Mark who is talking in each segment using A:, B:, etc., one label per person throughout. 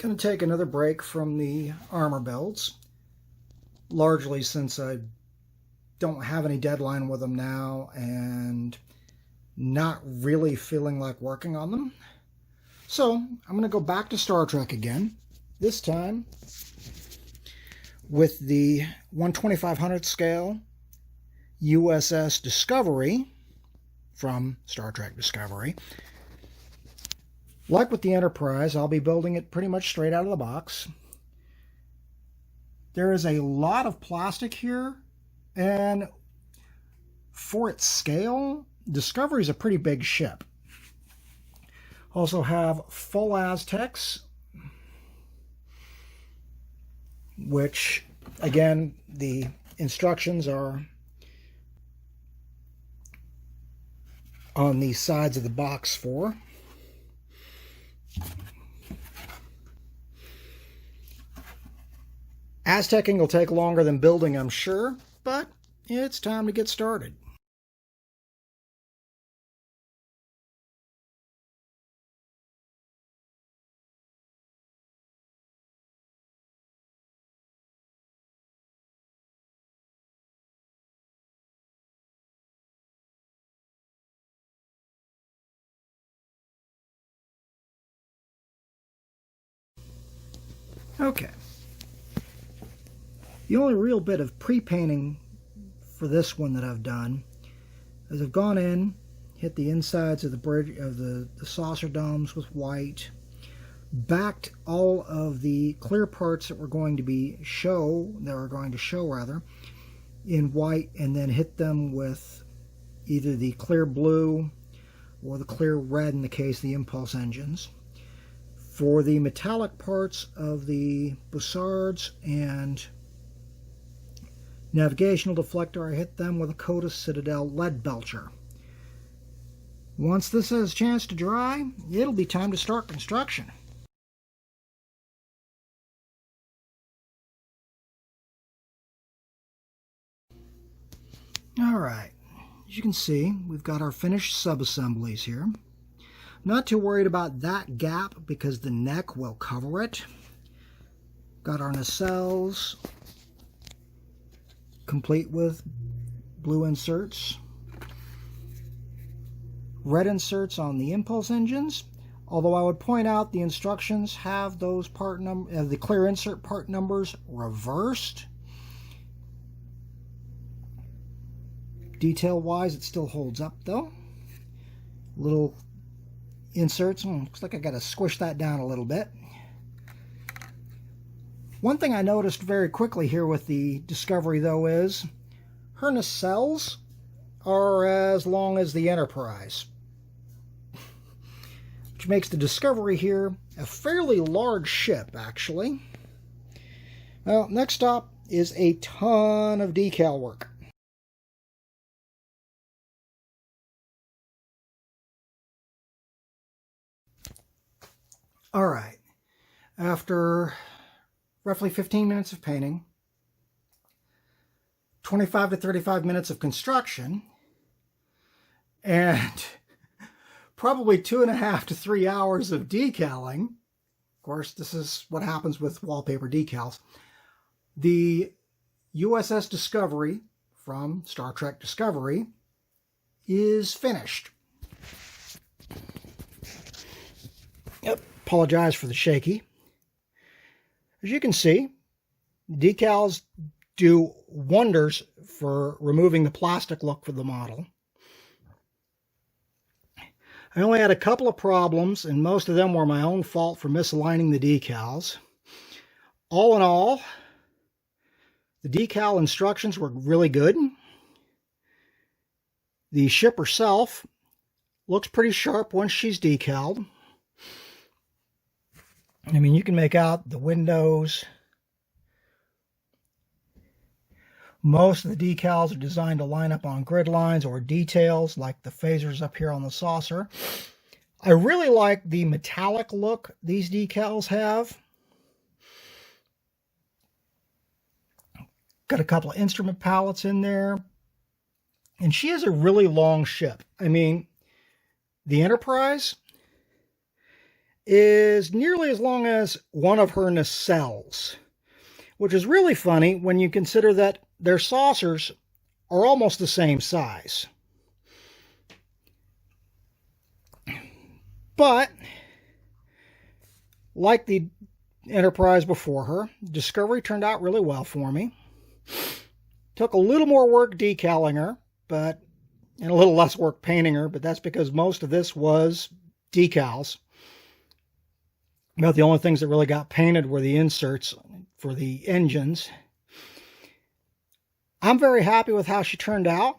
A: Going to take another break from the armor builds, largely since I don't have any deadline with them now and not really feeling like working on them. So I'm going to go back to Star Trek again, this time with the 1/2500th scale USS Discovery from Star Trek Discovery. Like with the Enterprise, I'll be building it pretty much straight out of the box. There is a lot of plastic here, and for its scale, Discovery is a pretty big ship. Also have full Aztecs, which, again, the instructions are on the sides of the box for. Aztecing will take longer than building, I'm sure, but it's time to get started. Okay. The only real bit of pre-painting for this one that I've done is I've gone in, hit the insides of the bridge of the saucer domes with white, backed all of the clear parts that were going to show in white, and then hit them with either the clear blue or the clear red in the case of the impulse engines. For the metallic parts of the Bussards and navigational deflector, I hit them with a coat of Citadel lead belcher. Once this has a chance to dry, it'll be time to start construction. Alright, as you can see, we've got our finished sub-assemblies here. Not too worried about that gap because the neck will cover it. Got our nacelles, complete with blue inserts. Red inserts on the impulse engines, although I would point out the instructions have those the clear insert part numbers reversed. Detail-wise, it still holds up though. Little inserts. Looks like I got to squish that down a little bit. One thing I noticed very quickly here with the Discovery, though, is her nacelles are as long as the Enterprise, which makes the Discovery here a fairly large ship, actually. Well, next up is a ton of decal work. All right, after roughly 15 minutes of painting, 25 to 35 minutes of construction, and probably 2.5 to 3 hours of decaling. Of course, this is what happens with wallpaper decals. The USS Discovery from Star Trek Discovery is finished. Yep. Apologize for the shaky. As you can see, decals do wonders for removing the plastic look for the model. I only had a couple of problems, and most of them were my own fault for misaligning the decals. All in all, the decal instructions were really good. The ship herself looks pretty sharp once she's decaled. I mean, you can make out the windows. Most of the decals are designed to line up on grid lines or details like the phasers up here on the saucer. I really like the metallic look these decals have. Got a couple of instrument palettes in there. And she is a really long ship. I mean, the Enterprise is nearly as long as one of her nacelles, which is really funny when you consider that their saucers are almost the same size. But, like the Enterprise before her, Discovery turned out really well for me. Took a little more work decaling her, and a little less work painting her, but that's because most of this was decals. About the only things that really got painted were the inserts for the engines. I'm very happy with how she turned out.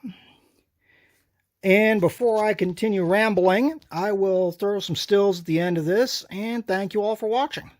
A: And before I continue rambling, I will throw some stills at the end of this, and thank you all for watching.